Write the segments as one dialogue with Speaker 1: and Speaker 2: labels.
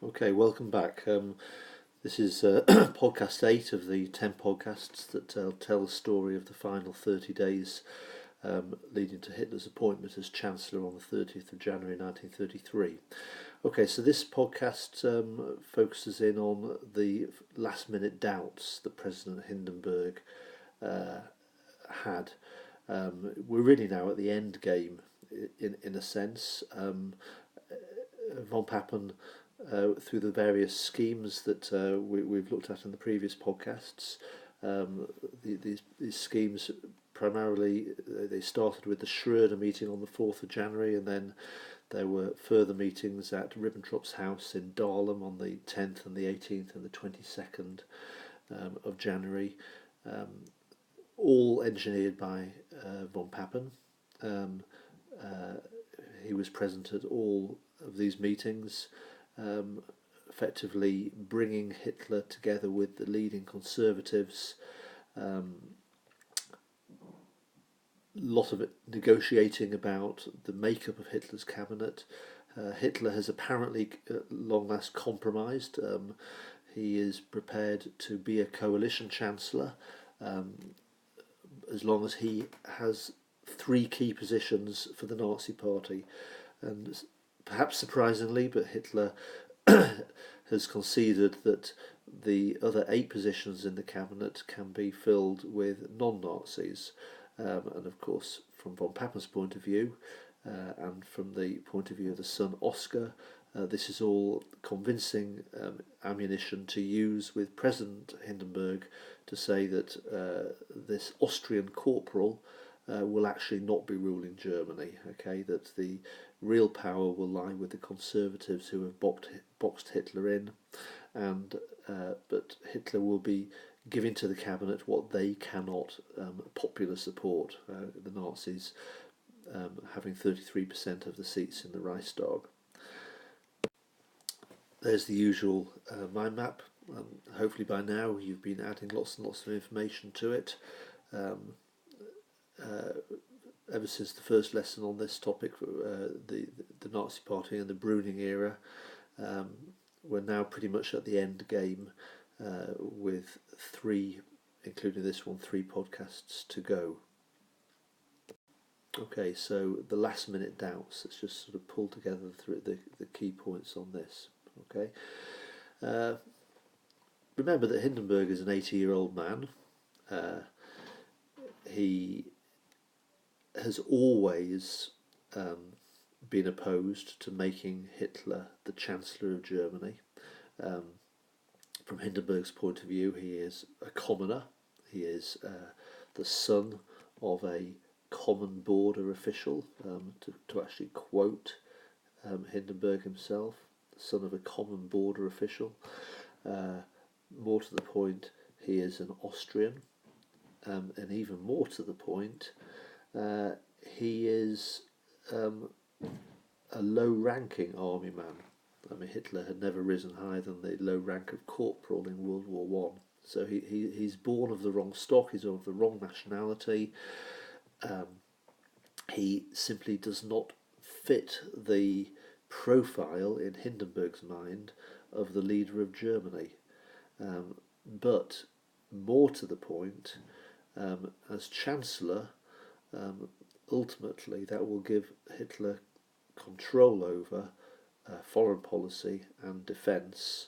Speaker 1: Okay, welcome back. This is podcast 8 of the 10 podcasts that tell the story of the final 30 days leading to Hitler's appointment as Chancellor on the 30th of January 1933. Okay, so this podcast focuses in on the last-minute doubts that President Hindenburg had. We're really now at the end game, in a sense. Von Papen, through the various schemes that we've looked at in the previous podcasts, these schemes primarily they started with the Schroeder meeting on the 4th of January, and then there were further meetings at Ribbentrop's house in Dahlem on the 10th and the 18th and the 22nd of January, all engineered by von Papen. He was present at all of these meetings, effectively bringing Hitler together with the leading conservatives. Lot of it negotiating about the makeup of Hitler's cabinet. Hitler has apparently long last compromised. He is prepared to be a coalition chancellor as long as he has three key positions for the Nazi Party. And perhaps surprisingly, but Hitler has conceded that the other 8 positions in the cabinet can be filled with non-Nazis. And of course, from von Papen's point of view, and from the point of view of the son Oscar, this is all convincing ammunition to use with President Hindenburg to say that this Austrian corporal will actually not be ruling Germany. Okay, that the real power will lie with the conservatives who have boxed Hitler in, and but Hitler will be giving to the cabinet what they cannot popular support. The Nazis having 33% of the seats in the Reichstag. There's the usual mind map. Hopefully by now you've been adding lots and lots of information to it. Ever since the first lesson on this topic, the Nazi Party and the Brüning era, we're now pretty much at the end game with 3, including this one, 3 podcasts to go. Okay, so the last minute doubts, let's just sort of pull together the key points on this. Okay, remember that Hindenburg is an 80-year-old man. He has always been opposed to making Hitler the Chancellor of Germany. From Hindenburg's point of view, he is a commoner. He is the son of a common border official, to actually quote Hindenburg himself, the son of a common border official. More to the point, he is an Austrian, and even more to the point, he is a low-ranking army man. I mean, Hitler had never risen higher than the low rank of corporal in World War One. So he's born of the wrong stock. He's of the wrong nationality. He simply does not fit the profile in Hindenburg's mind of the leader of Germany. But more to the point, as Chancellor, ultimately that will give Hitler control over foreign policy and defence.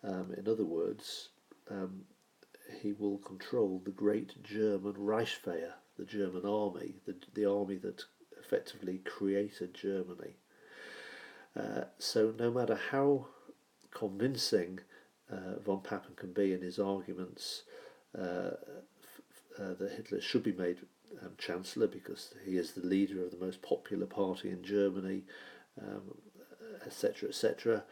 Speaker 1: In other words, he will control the great German Reichswehr, the German army, the army that effectively created Germany. So no matter how convincing von Papen can be in his arguments that Hitler should be made Chancellor because he is the leader of the most popular party in Germany, etc., etc.,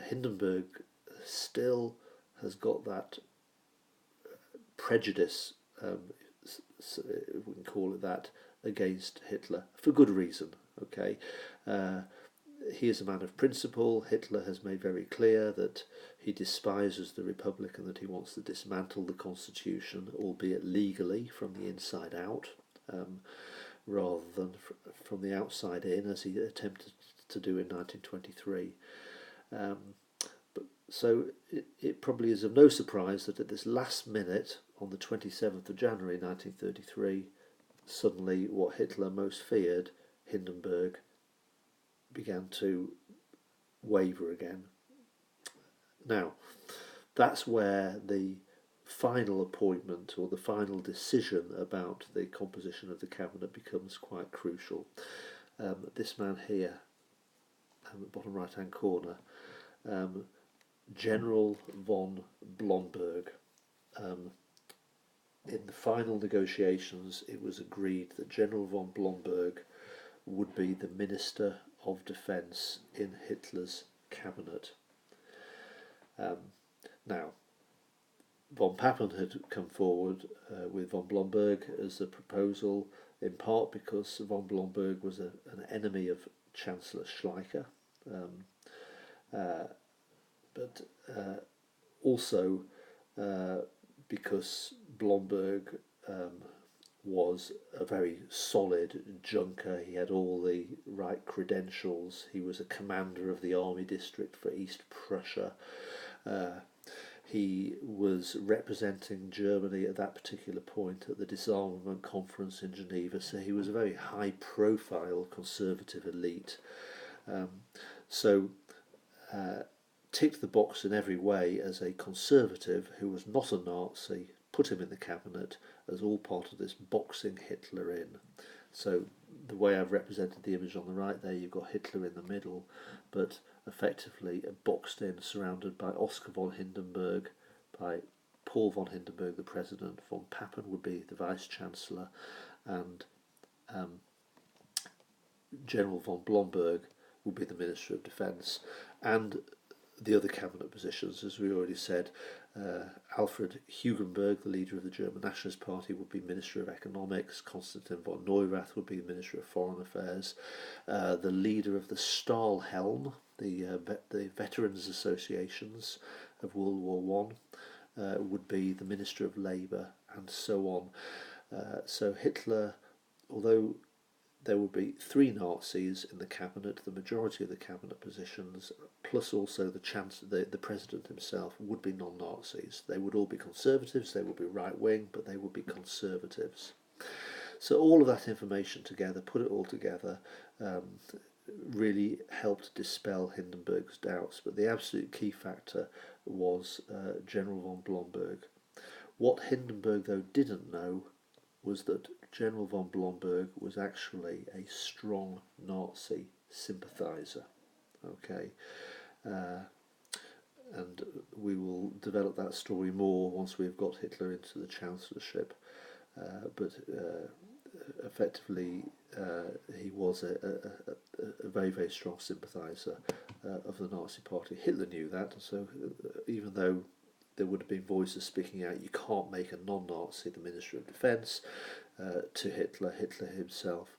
Speaker 1: Hindenburg still has got that prejudice, we can call it that, against Hitler, for good reason. Okay, he is a man of principle. Hitler has made very clear that he despises the Republic and that he wants to dismantle the Constitution, albeit legally, from the inside out, rather than from the outside in, as he attempted to do in 1923. So it probably is of no surprise that at this last minute, on the 27th of January 1933, suddenly what Hitler most feared, Hindenburg, began to waver again. Now, that's where the final appointment or the final decision about the composition of the cabinet becomes quite crucial. This man here, bottom right hand corner, General von Blomberg. In the final negotiations, it was agreed that General von Blomberg would be the Minister of Defence in Hitler's cabinet. Now, von Papen had come forward with von Blomberg as a proposal, in part because von Blomberg was an enemy of Chancellor Schleicher, but also because Blomberg was a very solid junker. He had all the right credentials. He was a commander of the army district for East Prussia. He was representing Germany at that particular point at the disarmament conference in Geneva, so he was a very high-profile conservative elite. Ticked the box in every way as a conservative who was not a Nazi, put him in the cabinet as all part of this boxing Hitler in. So the way I've represented the image on the right there, you've got Hitler in the middle, but effectively boxed in, surrounded by Oscar von Hindenburg, by Paul von Hindenburg, the president. Von Papen would be the vice-chancellor, and General von Blomberg would be the Minister of Defence, and the other cabinet positions, as we already said. Alfred Hugenberg, the leader of the German Nationalist Party, would be Minister of Economics. Konstantin von Neurath would be the Minister of Foreign Affairs. The leader of the Stahlhelm, the Veterans Associations of World War I, would be the Minister of Labour, and so on. So Hitler, although there would be 3 Nazis in the cabinet, the majority of the cabinet positions, plus also the president himself, would be non-Nazis. They would all be conservatives, they would be right-wing, but they would be conservatives. So all of that information together, put it all together, really helped dispel Hindenburg's doubts. But the absolute key factor was General von Blomberg. What Hindenburg, though, didn't know was that General von Blomberg was actually a strong Nazi sympathiser. Okay, and we will develop that story more once we've got Hitler into the Chancellorship. But effectively, he was a very, very strong sympathiser of the Nazi Party. Hitler knew that, so even though there would have been voices speaking out, you can't make a non-Nazi the Minister of Defence, to Hitler himself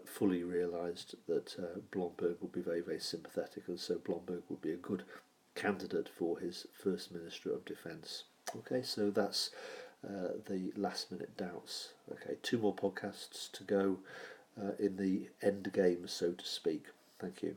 Speaker 1: fully realised that Blomberg would be very, very sympathetic, and so Blomberg would be a good candidate for his first Minister of Defence. Okay, so that's the last minute doubts. Okay, 2 more podcasts to go in the end game, so to speak. Thank you.